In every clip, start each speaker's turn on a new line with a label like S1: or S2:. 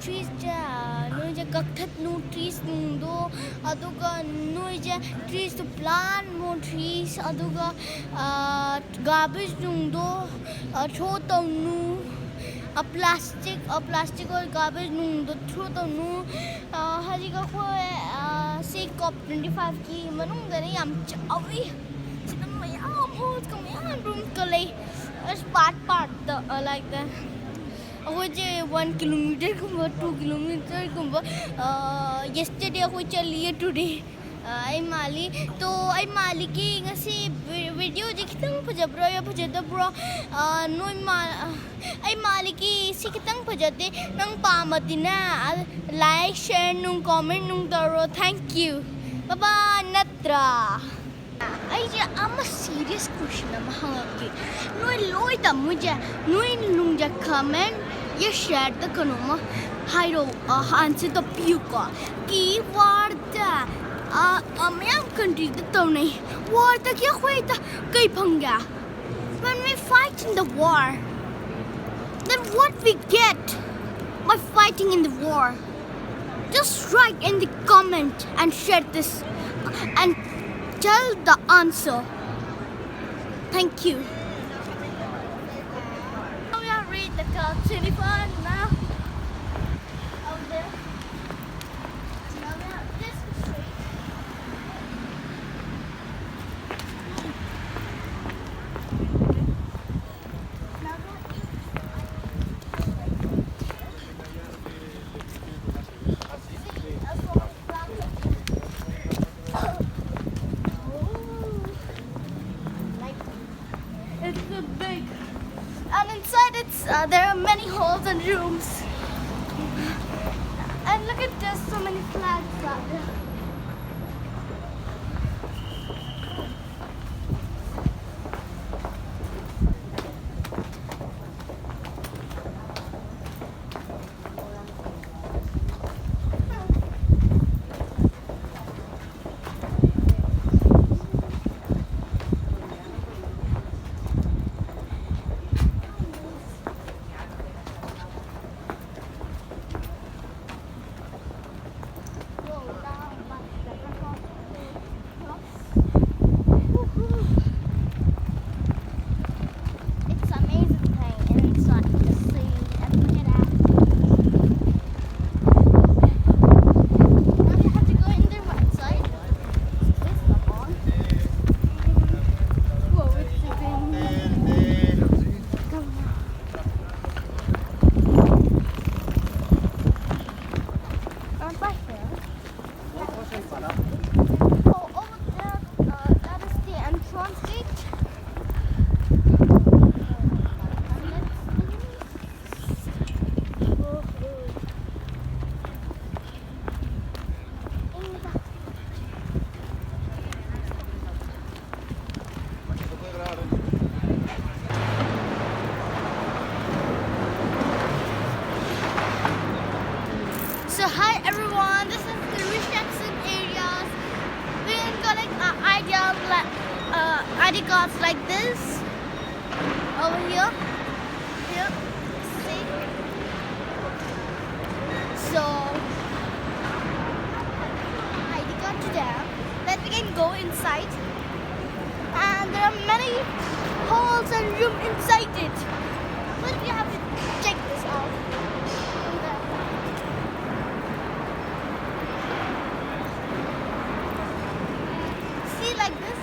S1: trees noi kaktat nu trees do aduga noi trees to plant more trees aduga garbage do throw nu a plastic or garbage do throw nu hariga ko say COP25 ki manung da yam chawi sidam mayam hot kam yan room ka lay as part the like that which 1 kilometer kumba 2 kilometer kumba yesterday ako chaliye today ay mali to ay mali ki ngasi video dikitang pajabro ya pajadabro no ay mali ki sikitang pajate nang pamatina like share nung comment nung daro thank you bye bye natra I'm a serious question. No loy the muja, no in comment, you share the kanoma, hiro, answer the puka. Keyword Mayam country the Tony. War the Yahuita, Kaipanga. When we fight in the war, then what we get by fighting in the war? Just write in the comment and share this and tell the answer. Thank you. Now we are read the cloud 24 now. Out there. Now we have this straight. Now it's so big, and inside there are many halls and rooms. And look at this, so many flags out there. So hi everyone, this is the reception areas. We can collect ID cards like this over here. See. So ID card to them. Then we can go inside, and there are many halls and rooms inside it. But we have to check this out. Like this.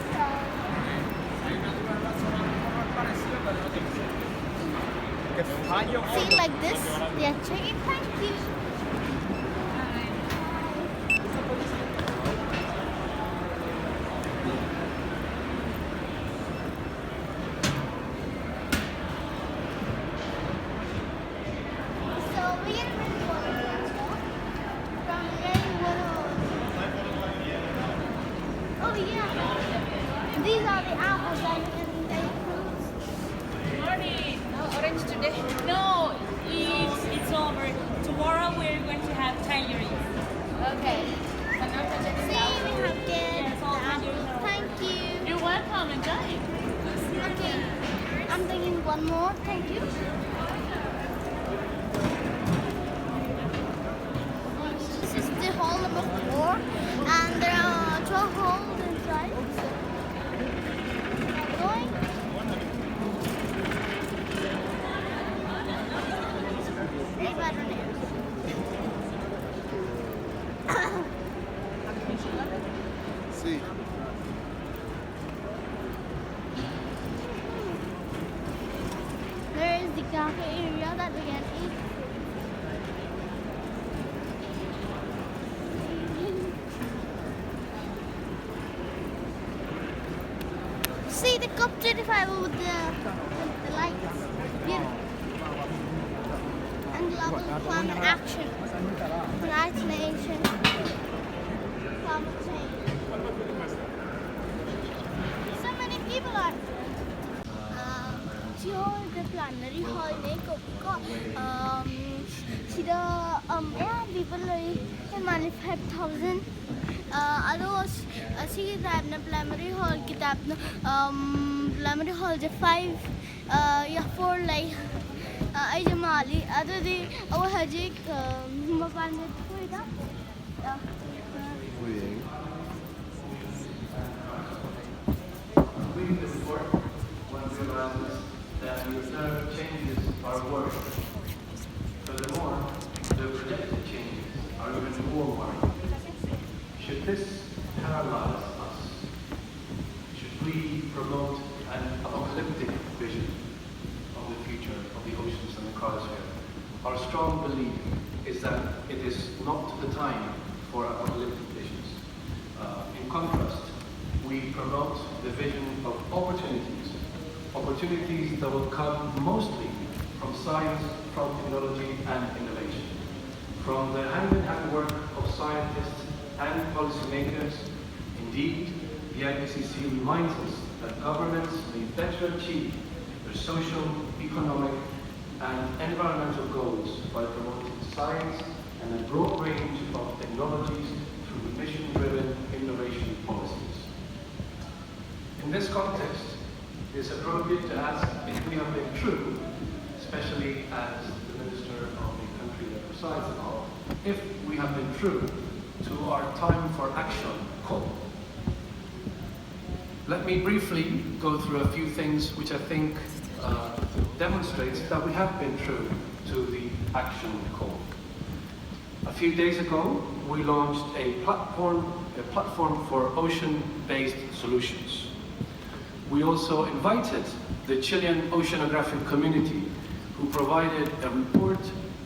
S1: See like this? Yeah, check it. Thank you. So we get from rainwater. Oh yeah. These are the apples and the fruits.
S2: Morning. No orange today. No, it's over. Tomorrow we're going to have tangerines.
S1: Okay.
S2: But not the
S1: See, we have kids.
S2: Yes, all tangerines.
S1: Thank you.
S2: You're welcome. Enjoy.
S1: Okay. I'm taking one more. Thank you. so cold inside. Going? It's better now.
S3: Sí.
S1: There is the cafe area that we can eat. See the cup 25 with the lights. Beautiful. And global climate action. United Nations. Climate change. So many people are there. The planetary hall people in 95,000 others see that planetary hall planetary hall 5 4 like I jamali other the our hajik mobile में कोई था
S3: Muy bien.
S4: Reading the report, one realizes that the observed changes are worse. Furthermore, the projected changes are even more worrying. Should this paralyze us? Should we promote an apocalyptic vision of the future of the oceans and the cryosphere? Our strong belief is that it is not the time for apocalyptic visions. In contrast, we promote the vision of opportunities that will come mostly from science, from technology and innovation. From the hand-in-hand work of scientists and policymakers, indeed, the IPCC reminds us that governments may better achieve their social, economic and environmental goals by promoting science and a broad range of technologies through mission-driven innovation policies. In this context, it is appropriate to ask if we have been true, especially as the minister of the country that presides the call, if we have been true to our time for action call. Let me briefly go through a few things which I think demonstrates that we have been true to the action call. A few days ago, we launched a platform for ocean-based solutions. We also invited the Chilean oceanographic community, who provided a report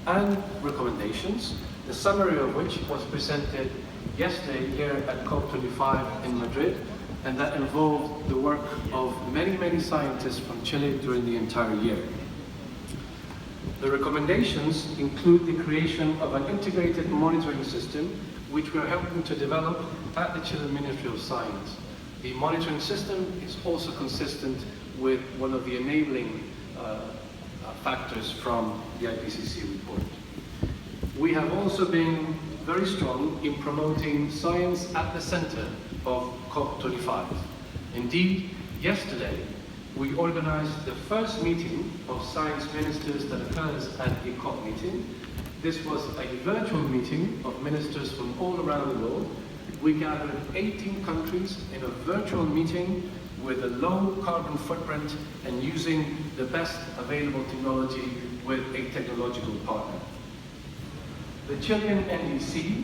S4: and recommendations, the summary of which was presented yesterday here at COP25 in Madrid, and that involved the work of many scientists from Chile during the entire year. The recommendations include the creation of an integrated monitoring system, which we are helping to develop at the Chilean Ministry of Science. The monitoring system is also consistent with one of the enabling factors from the IPCC report. We have also been very strong in promoting science at the center of COP25. Indeed, yesterday, we organized the first meeting of science ministers that occurs at a COP meeting. This was a virtual meeting of ministers from all around the world. We gathered 18 countries in a virtual meeting with a low carbon footprint and using the best available technology with a technological partner. The Chilean NDC,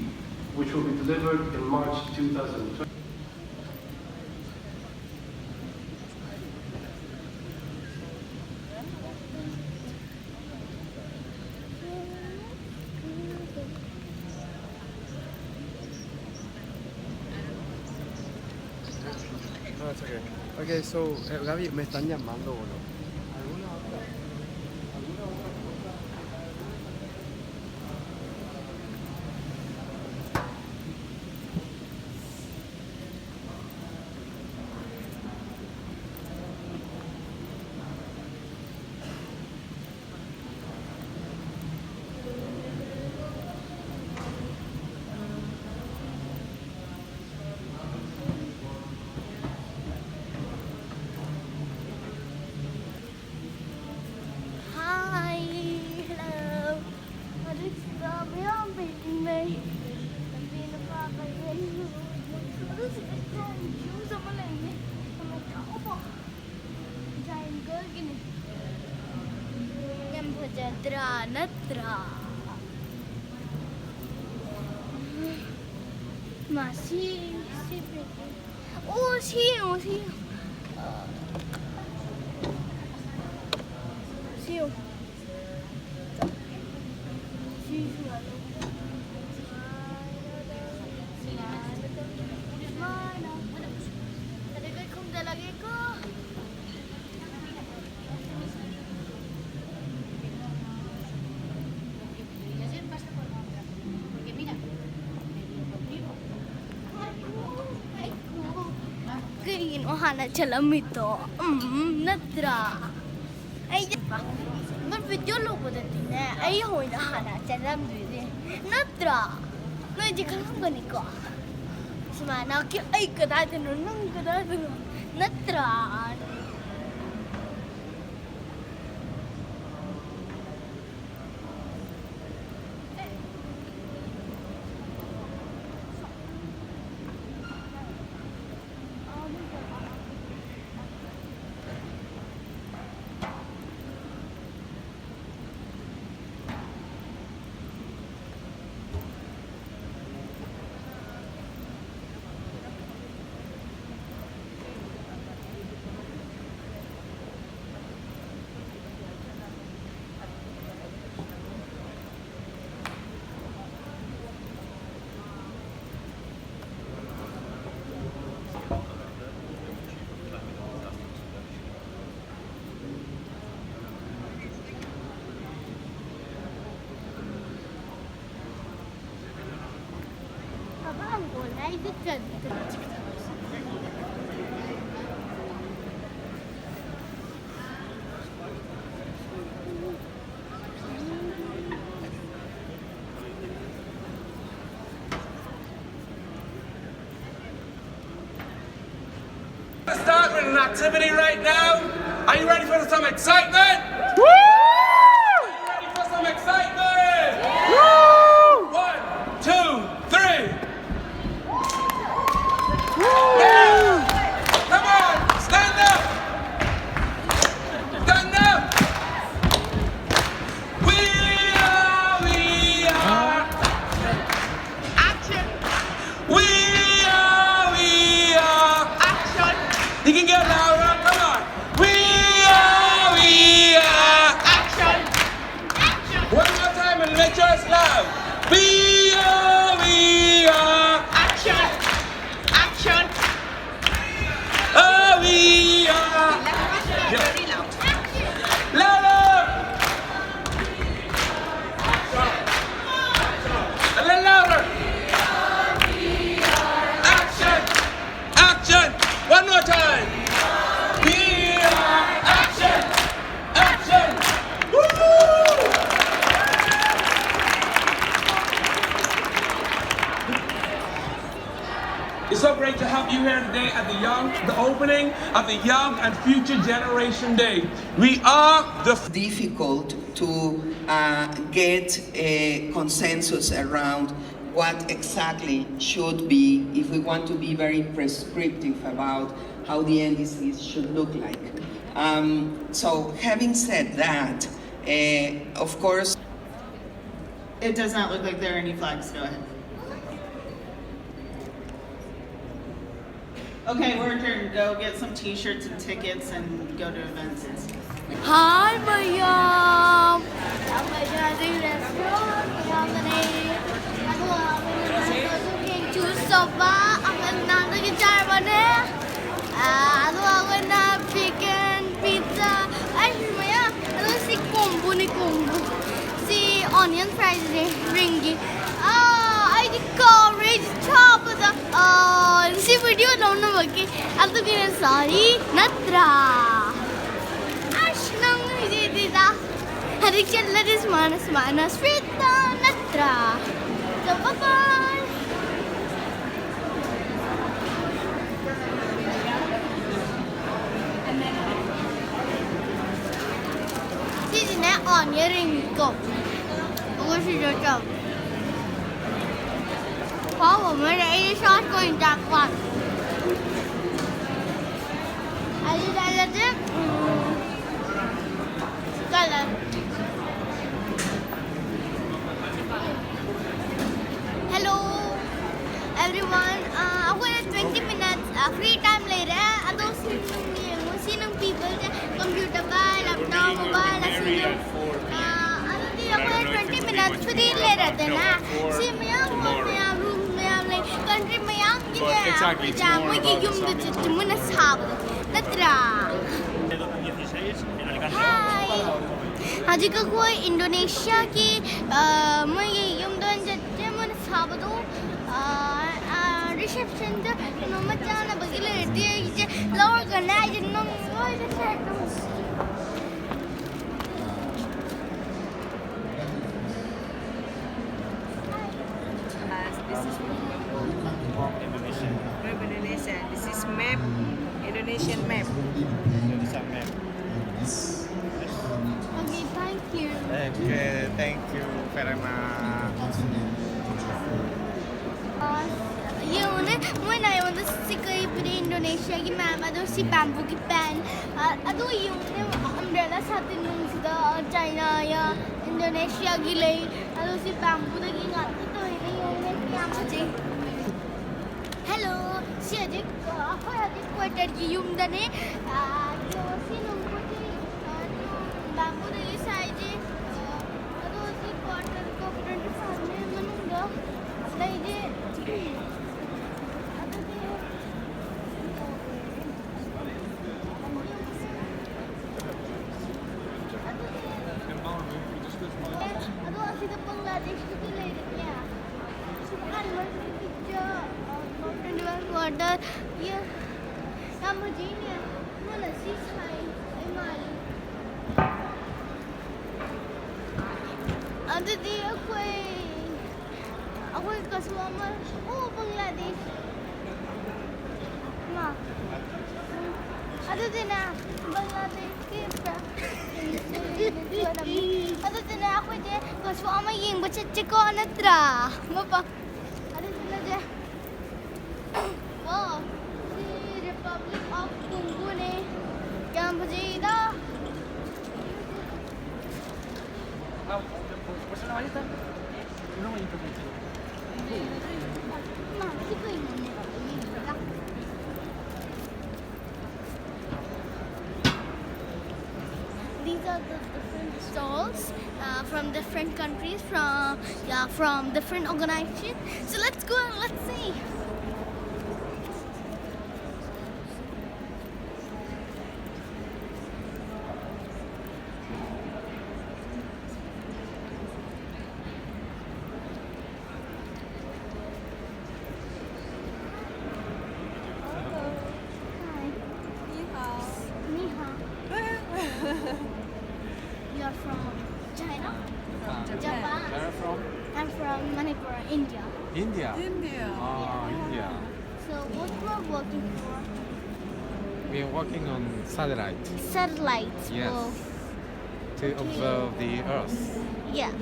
S4: which will be delivered in March 2020,
S3: No, it's okay. Okay, so Gaby, me están llamando o no.
S1: Yatra Natra. Masih si oh si Talaga kung dalagay ko. Kinuha jalan itu, natra. Ay, man video lo ko dati na. Ay, hoy na hana jalan dito. Natra. No, di ka lang ganito. Semana ki ay kadado nung kadado. Natra.
S5: Let's start with an activity right now. Are you ready for some excitement? Woo! Are you ready for some excitement? Woo! 1, 2, 3. Woo! Come on, stand up. Stand up. We are. Action. We are. Action. You can get louder. Come on. We are. Action. Action. One more time and make sure it's loud. We are. Action. Action. Oh, we are. Louder. A little louder. Action. Action. One more time. We are. Action. Action. Woo! It's so great to have you here today at the opening of the Young and Future Generation Day. We are the
S6: difficult to get a consensus around what exactly should be, if we want to be very prescriptive about how the NDCs should look like. So having said that, of course,
S7: It does not look like there are any flags. Go ahead. Okay, we're adjourned. Go get some t-shirts and tickets and go to events and stuff.
S1: Hi, Mayam. I'm at restaurant. I'm to soba. I'm not chicken pizza. Si combo ni combo. Si onion fries ringy. I the courage top of the si video don't know okay. I'm looking sorry. Natra. Ashnam dida. Harik challa this mana Sveta Natra. So bye bye. On your ring go. What is your job? How many shot going that one? I did it. Color. everyone. Ako na 20 minutes free time later. Ado sinong people dyan, computer ba, laptop ba, sinong ano din ako na 20 minutes free later din na. Si mayang room mayang like country mayang
S5: Exactly,
S1: gina. Jam mo gigum dito mo na sábado. Natra. Hi. आज का कोई Indonesia की मैं ये यूं दोन जज्जे मन साबदो reception जो नमक जाना बगीले दिए ये लोअर करना है जिन्हों वो इधर set
S8: Indonesia. This is map, Indonesian map.
S1: Okay, thank you.
S3: Okay, thank you very much.
S1: Yun, muna yung si kay Indonesia की मैम अदो सी बैम्बू की पैन अदो yung umbrella sa atin nung sida China या Indonesia की ले अदो सी bamboo दा की ngat to ini yung yang मुझे hello si aje ako aje quarter की yung dane yung si nung ko ji bamboo दा की size अदो si quarter को front सामने मनूंगा नहीं जे order ya kamu jini mana sih saya emali ada dia aku kasuama oh Bangladesh ma ada dia na Bangladesh kita ada dia na aku je kasuama yang baca ceko anatra mapa ada dia je oh si Republic of Congo ne क्या मुझे इधर These are the different stalls from different countries, from different organizations. So let's go and let's see. Ni hao. You're from China? Japan.
S3: Where are you from?
S1: I'm from Manipur, India.
S3: India. Oh, India.
S1: So what we're working for?
S9: We are working on satellite
S1: Satellites.
S9: Yes.
S1: Oh,
S9: to observe the Earth.
S1: yeah.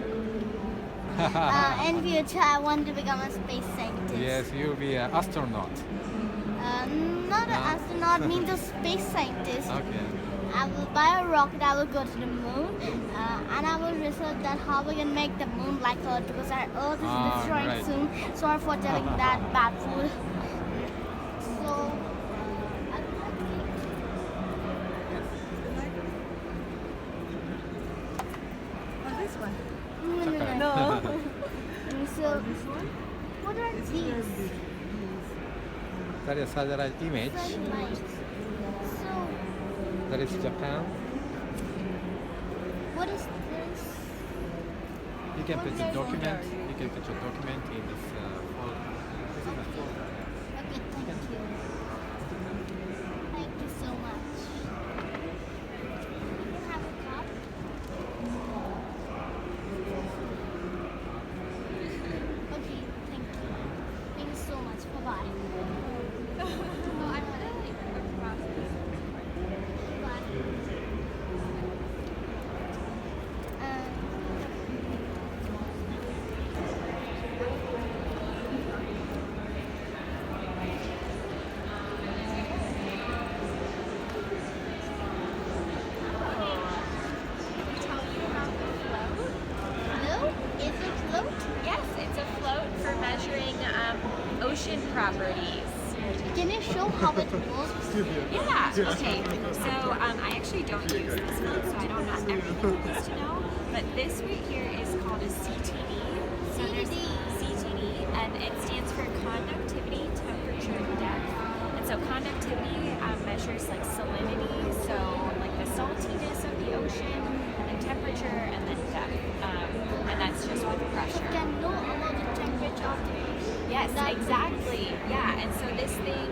S1: In future, I want to become a space scientist.
S9: Yes, you'll be an astronaut.
S1: Not an
S9: No?
S1: astronaut, means a space scientist.
S9: Okay.
S1: I will buy a rocket, I will go to the moon, and I will research that how we can make the moon like Earth, because our Earth is destroying
S9: right.
S1: soon. Sorry for telling that bad food. So,
S8: This one.
S1: no. So, what are these?
S9: That is satellite image.
S1: Satellites. So,
S9: That is Japan.
S1: what is this?
S9: You can put your document. You can put your document in this folder.
S1: Okay, thank you. Thank you so much. You have a cup? Okay, thank you. Thank you so much. Bye-bye. Bye. know how it works?
S10: Yeah, okay. So I actually don't use this one, so I don't know everything there is to know. But this right here is called a CTD. So there's CTD, and it stands for conductivity, temperature, and depth. And so conductivity measures like salinity, so like the saltiness of the ocean, and then temperature, and then depth. And that's just with pressure.
S1: Can know about the temperature of the ocean.
S10: Yes, exactly. Yeah, and so this thing,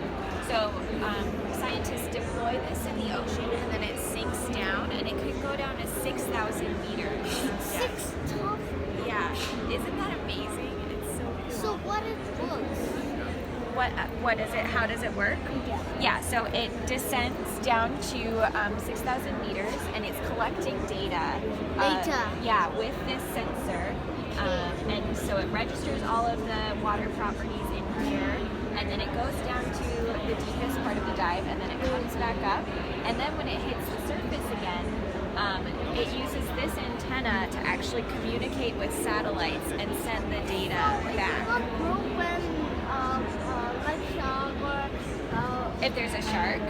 S10: scientists deploy this in the ocean, and then it sinks down, and it could go down to 6,000 meters.
S1: 6,000?
S10: Yeah, isn't that amazing? It's so cool.
S1: So what it works?
S10: What is it? How does it work? Yeah, so it descends down to 6,000 meters, and it's collecting data. Yeah, with this sensor. And so it registers all of the water properties in here, and then it goes down to the deepest part of the dive, and then it comes back up, and then when it hits the surface again, it uses this antenna to actually communicate with satellites and send the data back.
S1: Not grow when like shark or
S10: If there's a shark,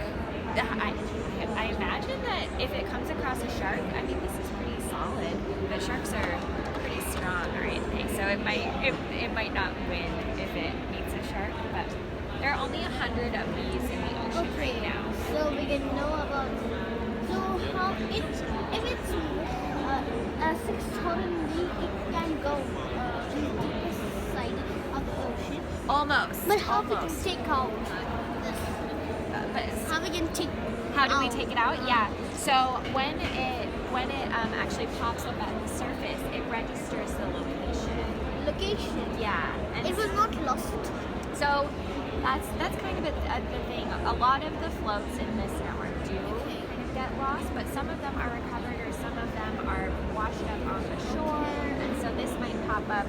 S10: I imagine that if it comes across a shark, I mean, this is pretty solid, but sharks are pretty strong or anything, so it might not win if it meets a shark, but there are only 100 of these in the ocean right now.
S1: So we can know about. So how if it's 6,000 feet, it can go to the deepest side of the ocean.
S10: Almost.
S1: But how
S10: almost.
S1: we can take out this? How we can take?
S10: How do we take it out? Yeah. So when it actually pops up at the surface, it registers the location.
S1: Location.
S10: Yeah. And
S1: It was not lost.
S10: So that's kind of the thing. A lot of the floats in this network do kind of get lost, but some of them are recovered, or some of them are washed up on the shore, and so this might pop up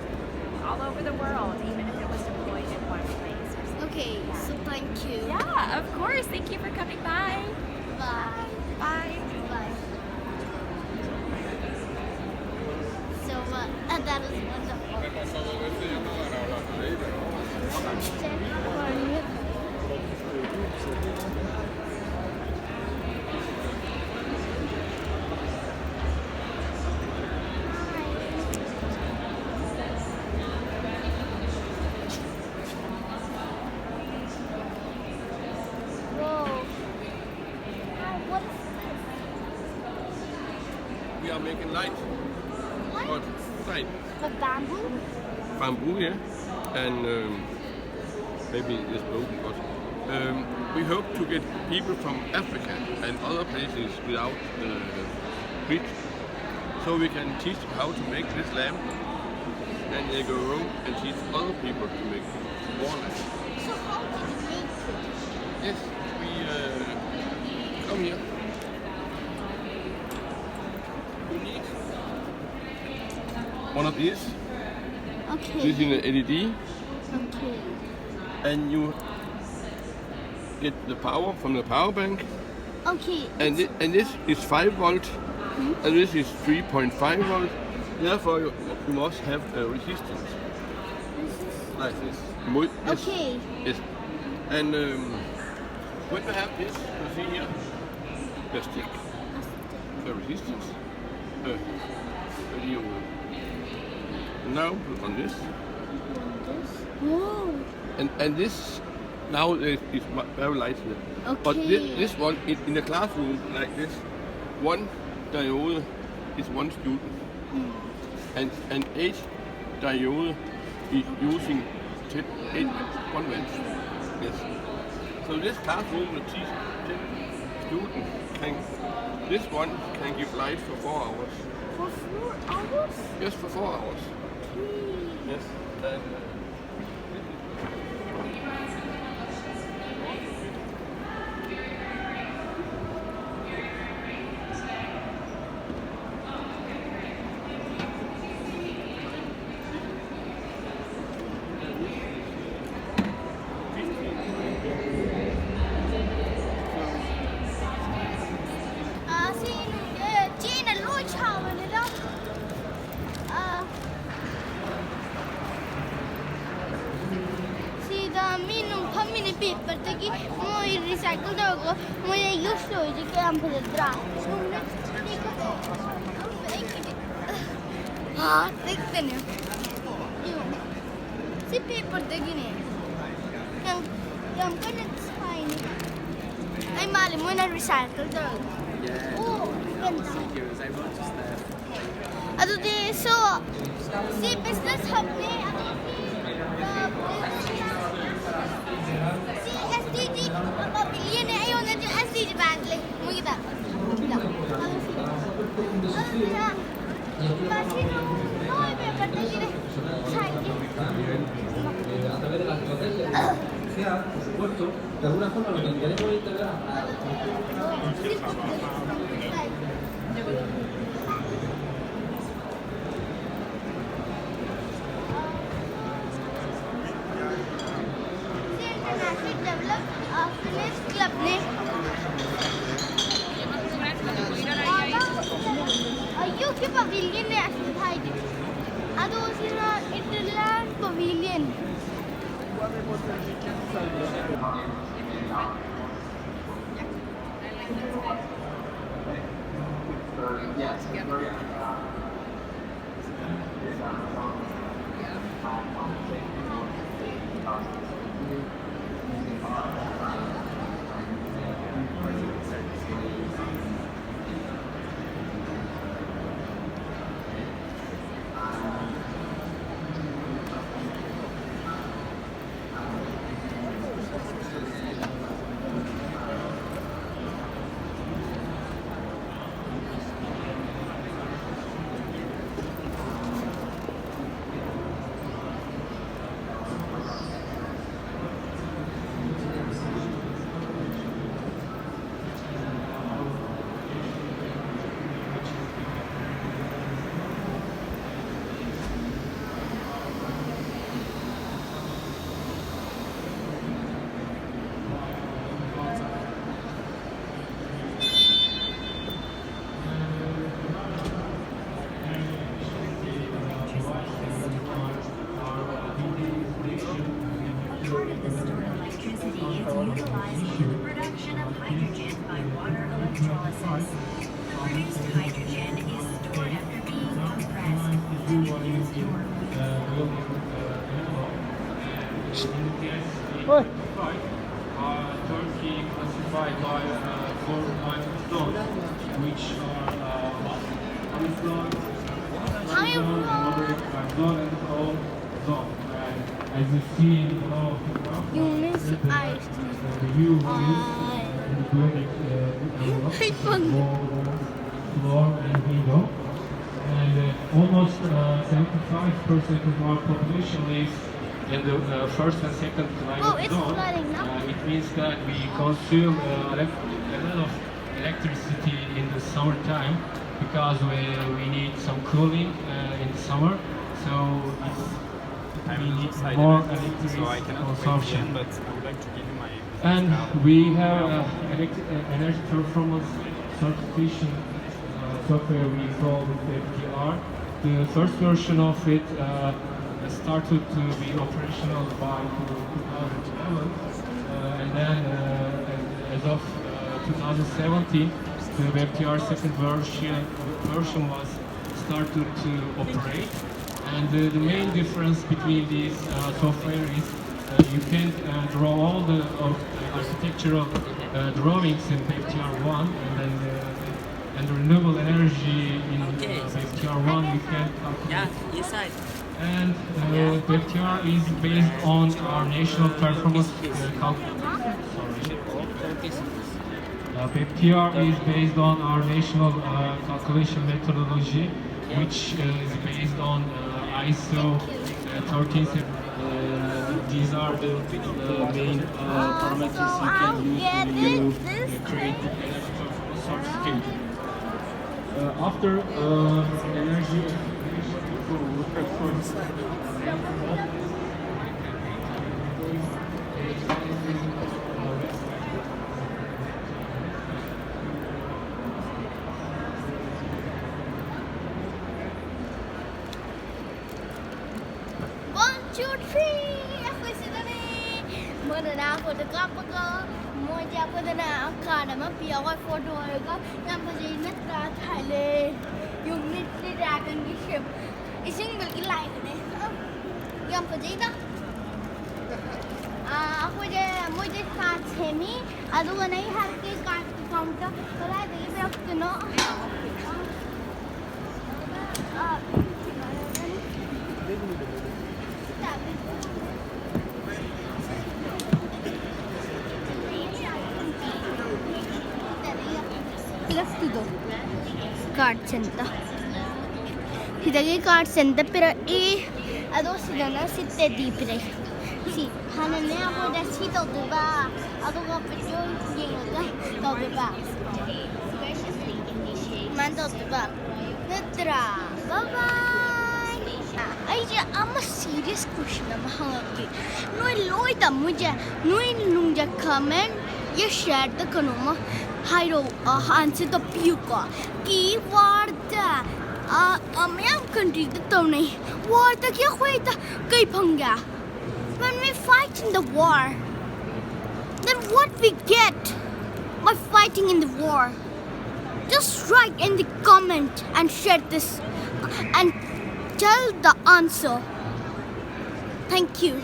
S10: all over the world, even if it was deployed in one place. Or something.
S1: Okay. So thank you.
S10: Yeah, of course. Thank you for coming by.
S1: Bye.
S10: Bye.
S1: Bye. So that was wonderful. Whoa. Hi, what is
S5: We are making light. What? Light.
S1: this? The bamboo?
S5: Bamboo, yeah. And maybe it's broken, but we hope to get people from Africa and other places without bridge, so we can teach them how to make this lamp, and they go home and teach other people to make more lamps.
S1: So how did you make it?
S5: Yes, we come here. You need one of these.
S1: Okay.
S5: This is an LED,
S1: Okay.
S5: and you get the power from the power bank.
S1: Okay.
S5: And this is 5 volt, and this is 3.5 volt. Therefore, you must have a resistance like this. Yes.
S1: Okay.
S5: Yes. And when you have this, you see here, the stick, the resistance. You now put on this,
S1: Whoa.
S5: and this now is very light here. But this one in the classroom like this, one diode is one student, and 8 diode is using 8 convents. Yes. So this classroom will teach 10 students. This one can give light for 4 hours.
S1: For 4 hours?
S5: Yes, for 4 hours. Yes. And,
S1: recycle होगा मुझे use हो जी कि हम फिर द्रा हाँ देखते हैं क्यों सिर्फ पेपर देखी नहीं yang kan ini ay mali mo na recycle dog oh ganda ato di so si business hub ni si SDG mapapili ni ayaw na yung SDG bag mo kita kasi no iba pati gini
S11: sea, por supuesto, de alguna forma lo que queremos integrar
S1: Ayo ke pavilion ni asli thai di. Ado sila Interland Pavilion.
S12: Production of hydrogen by water electrolysis. Produced hydrogen is stored after being compressed to enhance
S11: Turkey classified by 4 types of zones, which are unflood, moderate zone, and cold zone. As you see in below, the view is floor and window, and almost 75% of our population lives in the first and second climate zone. It means that we consume a lot of electricity in the summertime because we need some cooling in the summer, so we need more electricity consumption.
S13: But I would like to give you my
S11: and we have energy performance certification software we call FTR. The first version of it started to be operational by 2011, and then as of 2017, the FTR second version was started to operate. And the main difference between these software is you can draw all the architectural drawings in FTR1, and then and the renewable energy in FTR1 you can calculate. And FTR is based on our national performance FTR is based on our national calculation methodology, which is based on ISO 13. These are the main parameters you can use when you create the energy performance certificate. After energy performance.
S1: One, two, three. Aku isi tadi. Mana dah aku dekat apa ke? ꯃꯣꯏꯁꯦ ꯑꯩꯈꯣꯏꯗꯅ car ꯑꯃ ꯄꯤꯔꯒ photo ꯑꯣꯏꯔꯒ ꯌꯥꯝ ꯐꯖꯩ ꯅꯠꯇ꯭ꯔꯥ ꯊꯥꯏꯂꯦ ꯌꯨꯝꯅꯤꯠꯂꯤ ꯗ꯭ꯔꯥꯒꯟꯒꯤ ꯁꯦꯞ ꯏꯁꯤꯡꯗꯒꯤ ꯂꯥꯛꯏꯕꯅꯦ ꯌꯥꯝ ꯐꯖꯩꯗ ꯑꯩꯈꯣꯏꯁꯦ ꯃꯣꯏꯁꯦ ꯀꯥꯔꯠ ꯁꯦꯝꯃꯤ ꯑꯗꯨꯒꯅ ꯑꯩ ꯍꯥꯏꯔꯛꯀꯦ ꯀꯥꯔꯠꯀꯤ ꯀꯥꯎꯟꯇ ꯀꯗꯥꯏꯗꯒꯤ ꯄꯤꯔꯛꯇꯣꯏꯅꯣ कार्ड सेंटर सिदगी कार्ड सेंटर पे अदो सिदना सिते दीपरे सी हानने आपो दसी तो दुबा अदो को पिजो येंगा तो दुबा man तो दुबा नत्रा बाय बाय अइजे अम सीरियस क्वेश्चन अम हांगे नोय लोय त मुझे नोय नुंजा कमेंट ये शेयर द कनोमा हाइरो आंसर तो पियुको की वर्ड अमयाम कंट्री द तो नहीं war ta kya khoita kai phanga when we fight in the war then what we get by fighting in the war just write in the comment and share this and tell the answer thank you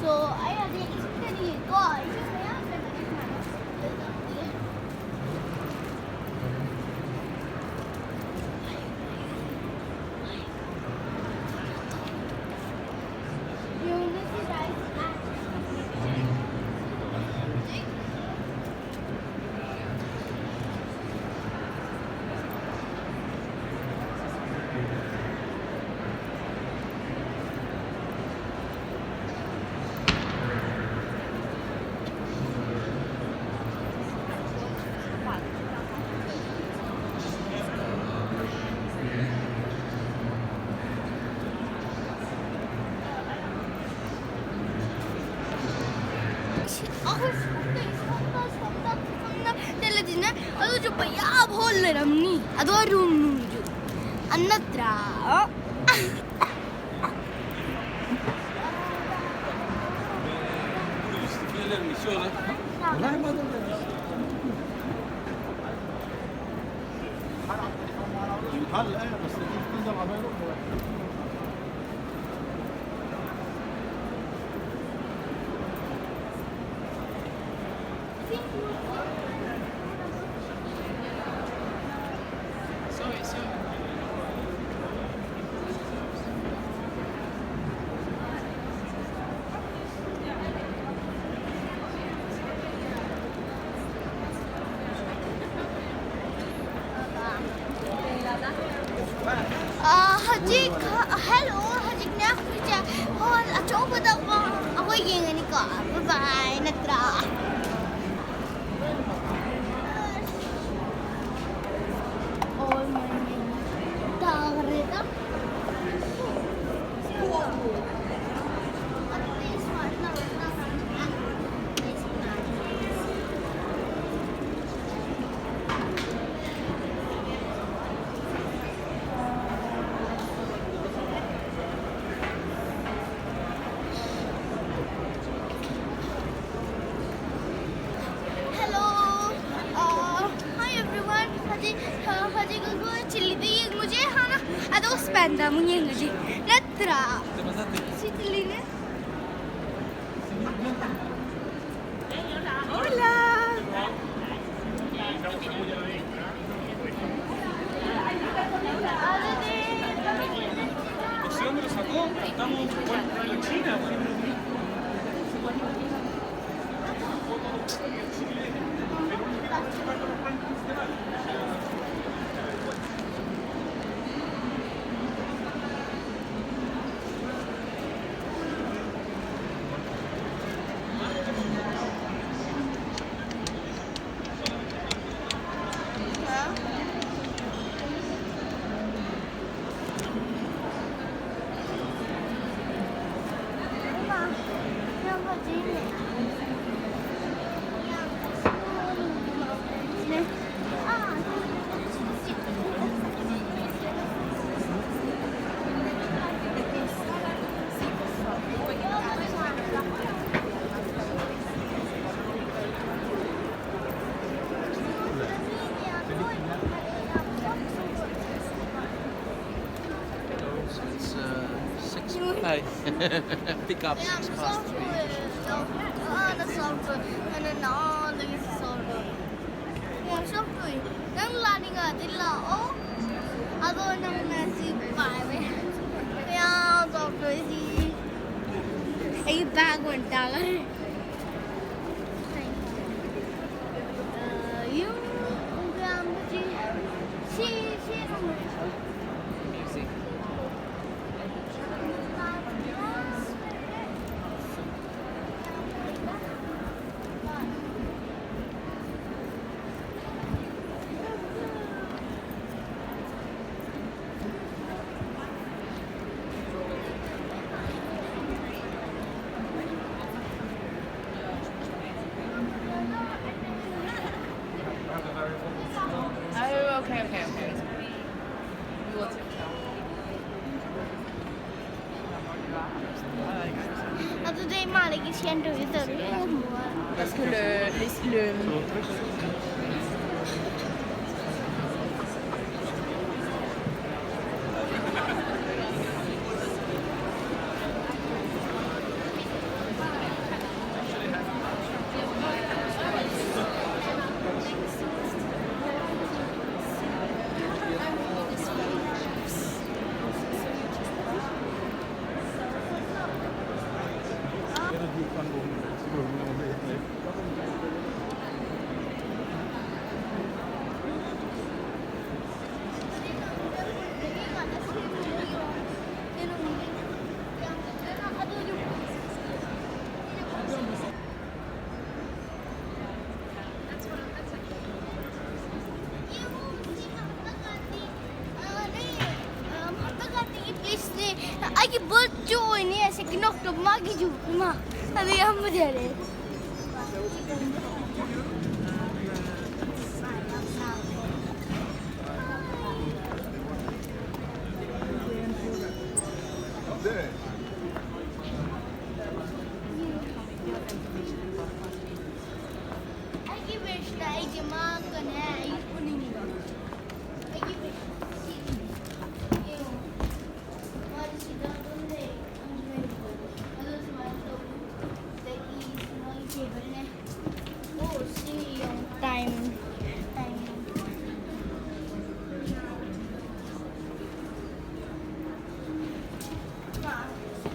S1: So I had the experience guys. Hello, hajik na kuja. Oh, coba dah aku yang ni kak. Bye bye, Natra. Oh my God, dah Panda mungkin ngaji. Natra. Sitline. Hola.
S5: Pick up.
S1: Yeah, software. The software. And then all this software. Yeah, software. Nang learning adilla. Oh, ado nang nasi five. Yeah, software. Ay bag went down. You
S9: Music.
S2: Oh, okay. We will take
S1: Today mà lấy cái chen từ từ
S2: Parce que le
S1: Ai birth joy ni second October magi ju ma adi am jare ai ki wish dai jama kan hai kuning ai ki wish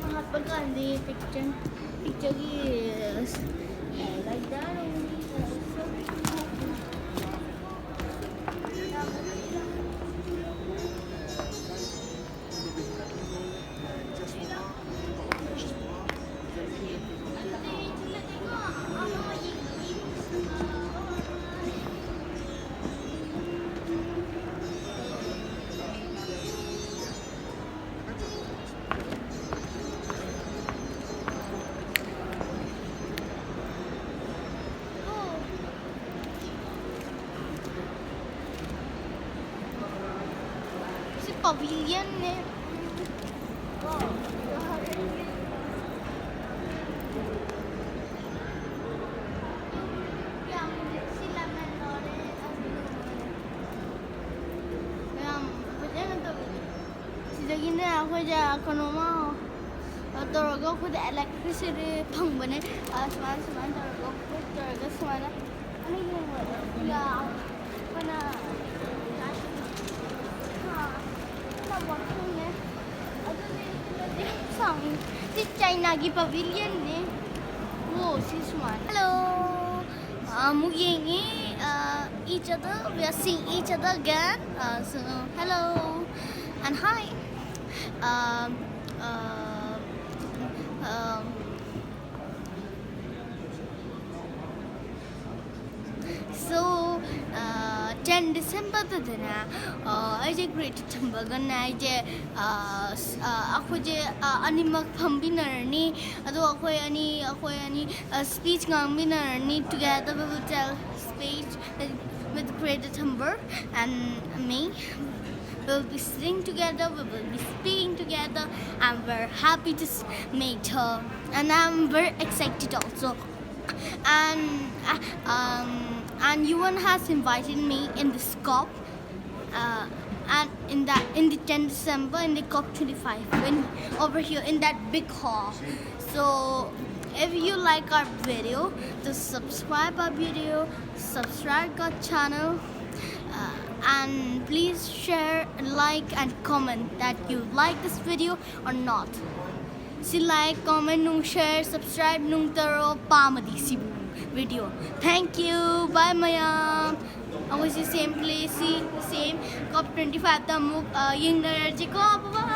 S1: Mahatma Gandhi picture is like that only. Pavilion ne sidagina akhoi ja konoma torogo khud electricity phang sman torogo smana ani ya pana This China ki pavilion ne. Oh, this one. Hello. Each other. We are seeing each other again. So hello and hi. So 10 December the dina I je great tambagan I je akhoje animak phambinarni ado akhoi ani speech ngangbinarni together we will tell speech with Greta Thunberg and me. We'll be sitting together, we will be speaking together, and we're happy to meet her. And I'm very excited also. And Yuan has invited me in the SCOP. and in the 10th December in the COP25 when over here in that big hall. So if you like our video, just subscribe our video, subscribe our channel, and please share, like and comment that you like this video or not. Si like, comment, nung share, subscribe, nung taro pamadi si video. Thank you. Bye mayam. Ako si same place, same COP25 ta muk yung energy ko. Bye.